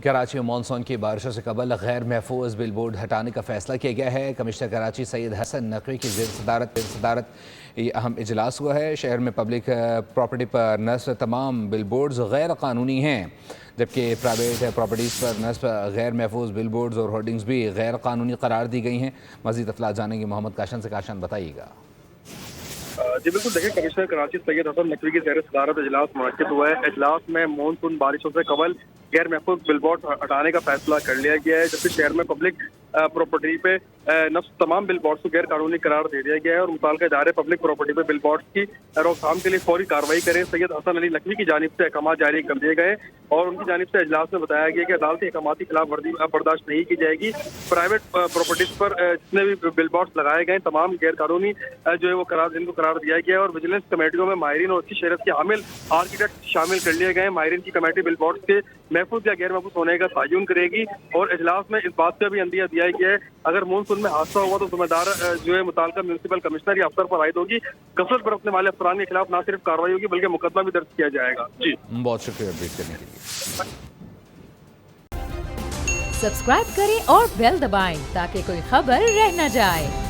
کراچی میں مانسون کی بارشوں سے قبل غیر محفوظ بل بورڈ ہٹانے کا فیصلہ کیا گیا ہے۔ کمشنر کراچی سید حسن نقوی کی زیر صدارت یہ اہم اجلاس ہوا ہے۔ شہر میں پبلک پراپرٹی پر نصب تمام بل بورڈز غیر قانونی ہیں، جبکہ پرائیویٹ پراپرٹیز پر نصب غیر محفوظ بل بورڈز اور ہورڈنگز بھی غیر قانونی قرار دی گئی ہیں۔ مزید افصالات جانیں گے محمد کاشان سے۔ کاشان بتائیے گا۔ جی بالکل، دیکھیں کمشنر کراچی سید حسن نقوی کی زیر صدارت اجلاس منعقد ہوا ہے۔ اجلاس میں مانسون بارشوں سے قبل غیر محفوظ بل بورڈ ہٹانے کا فیصلہ کر لیا گیا ہے، جبکہ شہر میں پبلک پراپرٹی پہ نصب تمام بل بورڈز کو غیر قانونی قرار دے دیا گیا ہے اور متعلقہ ادارے پبلک پراپرٹی پہ بل بورڈز کی روک تھام کے لیے فوری کارروائی کریں۔ سید حسن علی نقوی کی جانب سے احکامات جاری کر دیے گئے اور ان کی جانب سے اجلاس میں بتایا گیا کہ عدالتی احکامات کی خلاف ورزی برداشت نہیں کی جائے گی۔ پرائیویٹ پراپرٹیز پر جتنے بھی بل بورڈز لگائے گئے تمام غیر قانونی جو ہے وہ ان کو قرار دیا گیا ہے اور وجیلنس کمیٹیوں میں ماہرین اور اچھی شہرت کے حامل آرکیٹیکٹ شامل کر لیے گئے۔ ماہرین کی کمیٹی بل بورڈز کے محفوظ یا غیر محفوظ ہونے کا تعین کرے گی اور اجلاس میں اس بات کا بھی عندیہ دیا گیا ہے اگر مانسون میں حادثہ ہوا تو ذمہ دار جو ہے متعلقہ میونسپل کمشنر یا افسر پر عائد ہوگی۔ غفلت برتنے والے افسران کے خلاف نہ صرف کارروائی ہوگی بلکہ مقدمہ بھی درج کیا جائے گا۔ جی بہت شکریہ اپڈیٹ کرنے کے لیے۔ سبسکرائب کریں اور بیل دبائیں تاکہ کوئی خبر رہ نہ جائے۔